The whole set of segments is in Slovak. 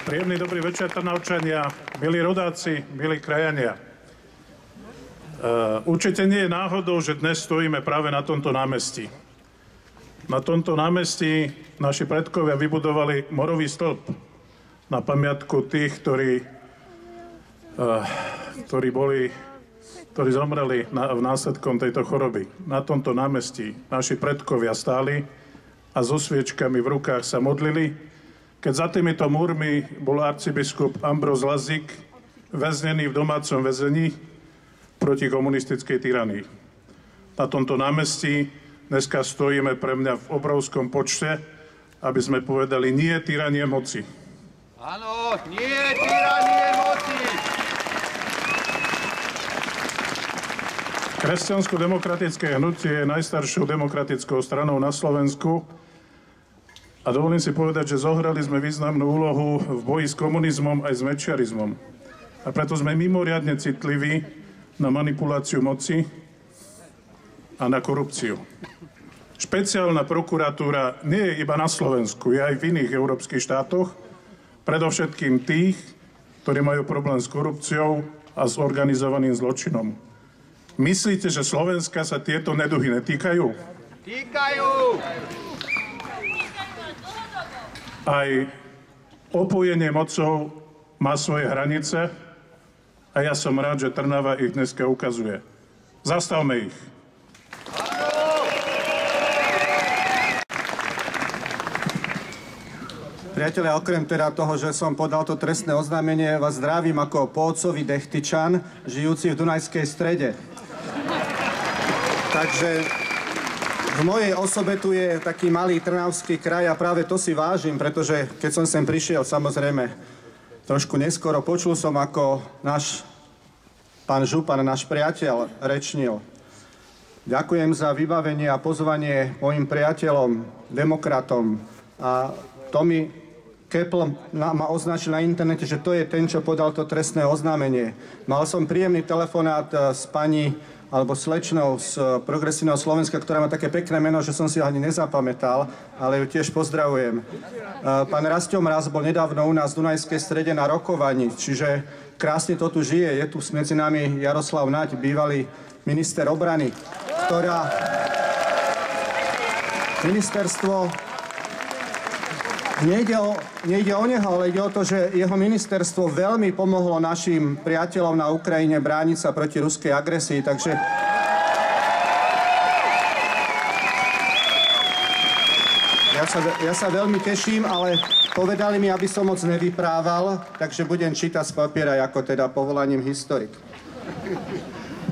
Príjemný dobrý večer, Trnavčania, milí rodáci, milí krajania. Určite nie je náhodou, že dnes stojíme práve na tomto námestí. Na tomto námestí naši predkovia vybudovali morový stĺp na pamiatku tých, ktorí zomreli v následkom tejto choroby. Na tomto námestí naši predkovia stáli a so sviečkami v rukách sa modlili, keď za týmito múrmi bol arcibiskup Ambroz Lazik väznený v domácom väzení proti komunistickej tyranii. Na tomto námestí dneska stojíme pre mňa v obrovskom počte, aby sme povedali nie tyranie moci. Áno, nie tyranie moci! Kresťansko-demokratické hnutie je najstaršou demokratickou stranou na Slovensku a dovolím si povedať, že zohrali sme významnú úlohu v boji s komunizmom aj s mečiarizmom. A preto sme mimoriadne citliví na manipuláciu moci a na korupciu. Špeciálna prokuratúra nie je iba na Slovensku, je aj v iných európskych štátoch, predovšetkým tých, ktorí majú problém s korupciou a s organizovaným zločinom. Myslíte, že Slovenska sa tieto neduhy netýkajú? Týkajú! Aj opojenie mocou má svoje hranice a ja som rád, že Trnava ich dneska ukazuje. Zastavme ich. Priatelia, okrem teda toho, že som podal to trestné oznámenie, vás zdravím ako Pócovi Dechtyčan, žijúci v Dunajskej Strede. Takže v mojej osobe tu je taký malý Trnavský kraj a práve to si vážim, pretože keď som sem prišiel, samozrejme, trošku neskoro, počul som, ako náš pán župan, náš priateľ, rečnil. Ďakujem za vybavenie a pozvanie mojim priateľom, demokratom. A Tommy Kepl ma označil na internete, že to je ten, čo podal to trestné oznámenie. Mal som príjemný telefonát s pani alebo slečnou z Progresívneho Slovenska, ktorá má také pekné meno, že som si ho ani nezapamätal, ale ju tiež pozdravujem. Pán Rastio Mraz bol nedávno u nás v Dunajskej Strede na rokovaní, čiže krásne to tu žije. Je tu medzi nami Jaroslav Naď, bývalý minister obrany, ktorá ministerstvo Nejde o neho, ale ide o to, že jeho ministerstvo veľmi pomohlo našim priateľom na Ukrajine brániť sa proti ruskej agresii, takže ja sa veľmi teším, ale povedali mi, aby som moc nevyprával, takže budem čítať z papiera ako teda povolaním historik.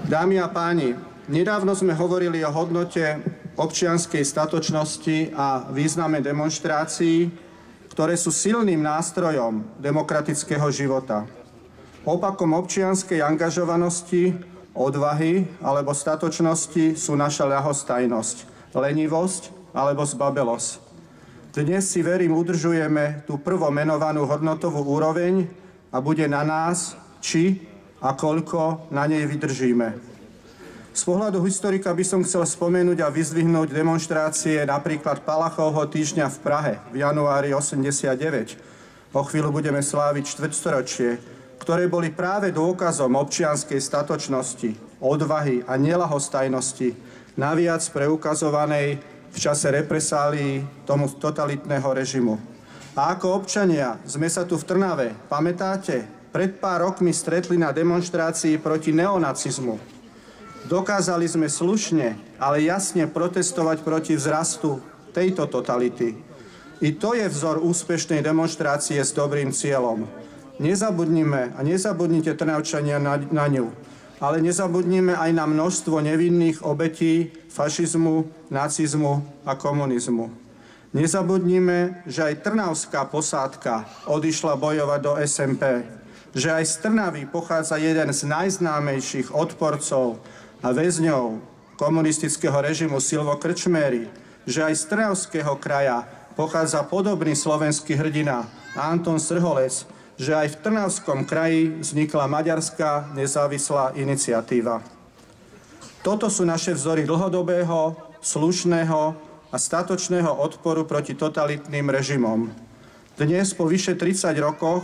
Dámy a páni, nedávno sme hovorili o hodnote občianskej statočnosti a význame demonštrácií, ktoré sú silným nástrojom demokratického života. Opakom občianskej angažovanosti, odvahy alebo statočnosti sú naša ľahostajnosť, lenivosť alebo zbabelosť. Dnes si verím udržujeme tú prvomenovanú hodnotovú úroveň a bude na nás, či a koľko na nej vydržíme. Z pohľadu historika by som chcel spomenúť a vyzdvihnúť demonštrácie napríklad Palachovho týždňa v Prahe v januári 89. O chvíľu budeme sláviť štvrťstoročie, ktoré boli práve dôkazom občianskej statočnosti, odvahy a nelahostajnosti, naviac preukazovanej v čase represálií tomu totalitného režimu. A ako občania sme sa tu v Trnave, pamätáte, pred pár rokmi stretli na demonštrácii proti neonacizmu. Dokázali sme slušne, ale jasne protestovať proti vzrastu tejto totality. I to je vzor úspešnej demonštrácie s dobrým cieľom. Nezabudnime a nezabudnite Trnavčania na ňu, ale nezabudnime aj na množstvo nevinných obetí fašizmu, nacizmu a komunizmu. Nezabudnime, že aj trnavská posádka odišla bojovať do SMP, že aj z Trnavy pochádza jeden z najznámejších odporcov a väzňov komunistického režimu Silvo Krčméry, že aj z Trnavského kraja pochádza podobný slovenský hrdina Anton Srholec, že aj v Trnavskom kraji vznikla maďarská nezávislá iniciatíva. Toto sú naše vzory dlhodobého, slušného a statočného odporu proti totalitným režimom. Dnes, po vyše 30 rokoch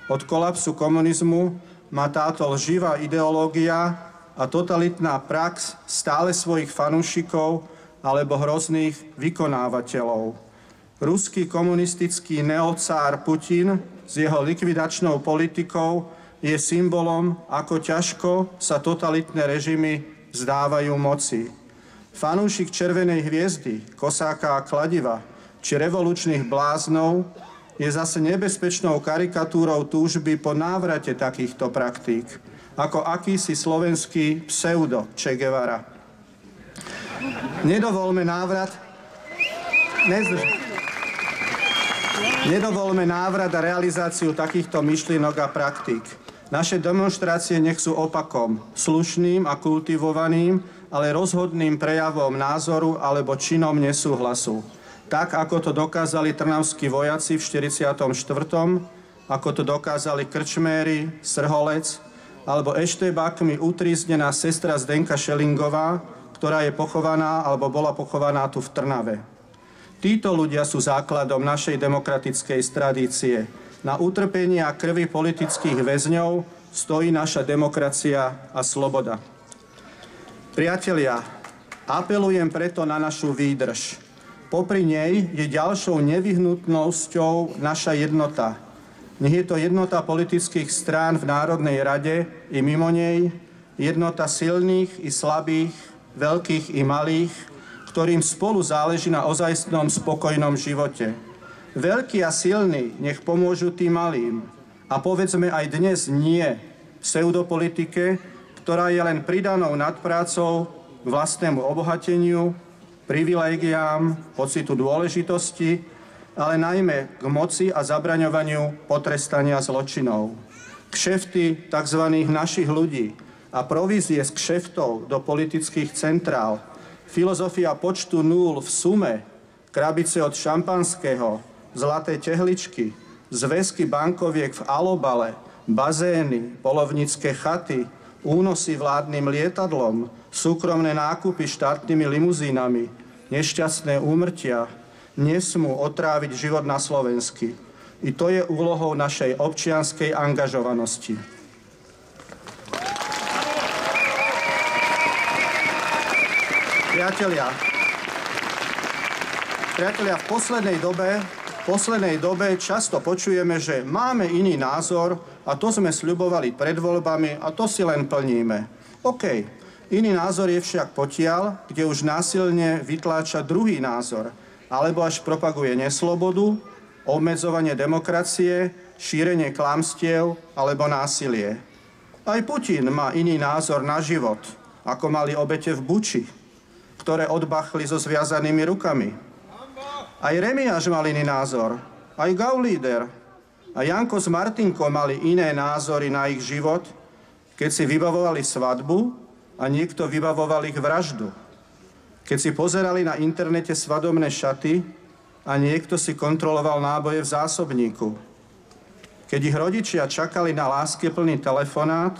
od kolapsu komunizmu, má táto lživá ideológia a totalitná prax stále svojich fanúšikov alebo hrozných vykonávateľov. Ruský komunistický neocár Putin s jeho likvidačnou politikou je symbolom, ako ťažko sa totalitné režimy vzdávajú moci. Fanúšik Červenej hviezdy, Kosáka a Kladiva či revolučných bláznov je zase nebezpečnou karikatúrou túžby po návrate takýchto praktík, ako akýsi slovenský pseudo Che Guevara. Nedovolme návrat a realizáciu takýchto myšlienok a praktík. Naše demonštrácie nech sú opakom, slušným a kultivovaným, ale rozhodným prejavom názoru alebo činom nesúhlasu. Tak, ako to dokázali trnavskí vojaci v 44., ako to dokázali krčméri, Srholec, alebo eštebákmi utríznená sestra Zdenka Šelingová, ktorá je pochovaná alebo bola pochovaná tu v Trnave. Títo ľudia sú základom našej demokratickej tradície. Na utrpení a krvi politických väzňov stojí naša demokracia a sloboda. Priatelia, apelujem preto na našu výdrž. Popri nej je ďalšou nevyhnutnosťou naša jednota. Nech je to jednota politických strán v Národnej rade i mimo nej, jednota silných i slabých, veľkých i malých, ktorým spolu záleží na ozajstnom spokojnom živote. Veľkí a silní nech pomôžu tým malým. A povedzme aj dnes nie pseudopolitike, ktorá je len pridanou nadprácou k vlastnému obohateniu, privilégiám, pocitu dôležitosti, ale najmä k moci a zabraňovaniu potrestania zločinov. Kšefty tzv. Našich ľudí a provízie z kšeftov do politických centrál, filozofia počtu nul v sume, krabice od šampanského, zlaté tehličky, zväzky bankoviek v alobale, bazény, polovnícke chaty, únosy vládnym lietadlom, súkromné nákupy štátnymi limuzínami, nešťastné úmrtia nesmú otráviť život na Slovensku. I to je úlohou našej občianskej angažovanosti. Priatelia, v poslednej dobe často počujeme, že máme iný názor a to sme sľubovali pred voľbami a to si len plníme. OK, iný názor je však potiaľ, kde už násilne vytláča druhý názor, alebo až propaguje neslobodu, obmedzovanie demokracie, šírenie klamstiev alebo násilie. Aj Putin má iný názor na život, ako mali obete v Buči, ktoré odbachli so zviazanými rukami. Aj Remiáš mal iný názor, aj Gaulíder a Janko s Martinkom mali iné názory na ich život, keď si vybavovali svadbu a niekto vybavoval ich vraždu. Keď si pozerali na internete svadobné šaty a niekto si kontroloval náboje v zásobníku. Keď ich rodičia čakali na láskyplný telefonát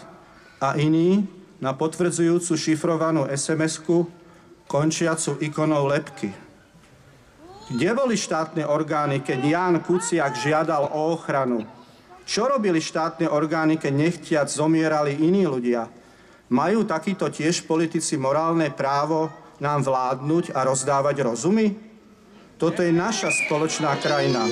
a iní na potvrdzujúcu šifrovanú SMS-ku končiacu ikonou lebky. Kde boli štátne orgány, keď Ján Kuciak žiadal o ochranu? Čo robili štátne orgány, keď nechtiac zomierali iní ľudia? Majú takíto tiež politici morálne právo nám vládnuť a rozdávať rozumy? Toto je naša spoločná krajina.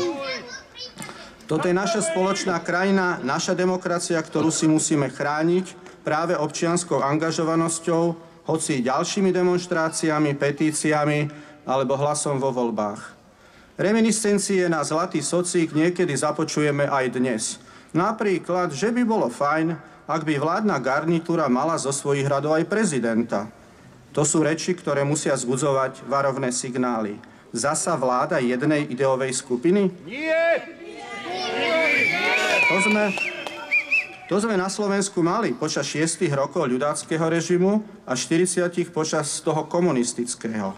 Toto je naša spoločná krajina, naša demokracia, ktorú si musíme chrániť práve občianskou angažovanosťou, hoci ďalšími demonštráciami, petíciami alebo hlasom vo voľbách. Reminiscencie na zlatý socík niekedy započujeme aj dnes. Napríklad, že by bolo fajn, ak by vládna garnitúra mala zo svojich radov aj prezidenta. To sú reči, ktoré musia vzbudzovať varovné signály. Zasa vláda jednej ideovej skupiny? Nie! To sme na Slovensku mali počas 6 rokov ľudáckeho režimu a 40 počas toho komunistického.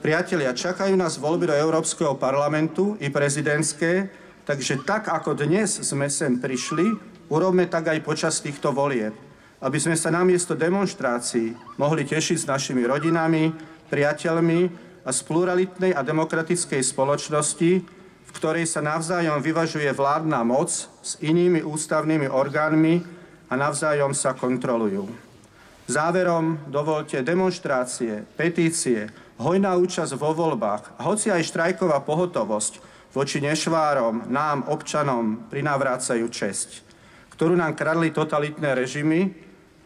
Priatelia, čakajú nás voľby do Európskeho parlamentu i prezidentské, takže tak, ako dnes sme sem prišli, urobme tak aj počas týchto volieb, aby sme sa namiesto demonštrácií mohli tešiť s našimi rodinami, priateľmi a z pluralitnej a demokratickej spoločnosti, v v ktorej sa navzájom vyvažuje vládna moc s inými ústavnými orgánmi a navzájom sa kontrolujú. Záverom dovolte demonštrácie, petície, hojná účasť vo voľbách a hoci aj štrajková pohotovosť voči nešvárom nám, občanom, prinavrácajú česť, ktorú nám kradli totalitné režimy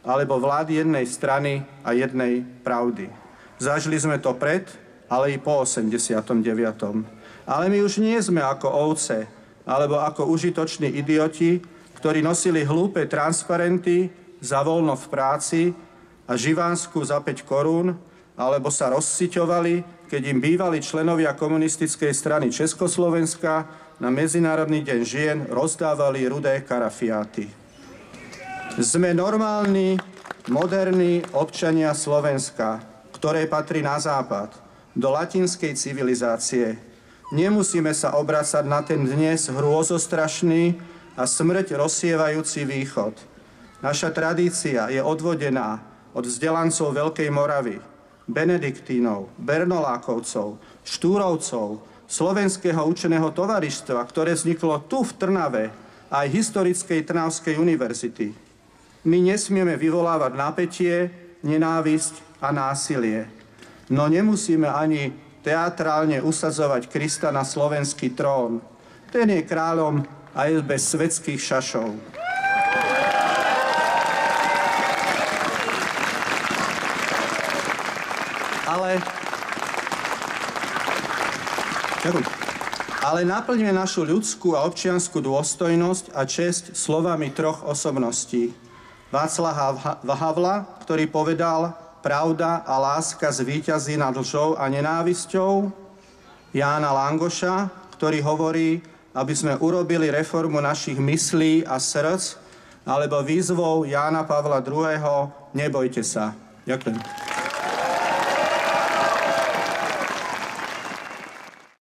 alebo vlády jednej strany a jednej pravdy. Zažili sme to pred, ale i po 89. Ale my už nie sme ako ovce alebo ako užitoční idioti, ktorí nosili hlúpe transparenty za voľno v práci a živánsku za 5 korún, alebo sa rozsyťovali, keď im bývali členovia komunistickej strany Československa na Medzinárodný deň žien rozdávali rudé karafiáty. Sme normálni, moderní občania Slovenska, ktoré patrí na západ, do latinskej civilizácie. Nemusíme sa obracať na ten dnes hrôzostrašný a smrť rozsievajúci východ. Naša tradícia je odvodená od vzdelancov Veľkej Moravy, Benediktínov, Bernolákovcov, Štúrovcov, Slovenského učeného tovarištva, ktoré vzniklo tu v Trnave, aj historickej Trnavskej univerzity. My nesmieme vyvolávať napätie, nenávisť a násilie. No nemusíme ani teatrálne usadzovať Krista na slovenský trón. Ten je kráľom aj bez svetských šašov. Ale naplňme našu ľudskú a občiansku dôstojnosť a česť slovami troch osobností. Václava Havla, ktorý povedal: pravda a láska zvíťazí nad lžou a nenávisťou. Jána Langoša, ktorý hovorí, aby sme urobili reformu našich myslí a srdc, alebo výzvou Jána Pavla II. Nebojte sa. Ďakujem.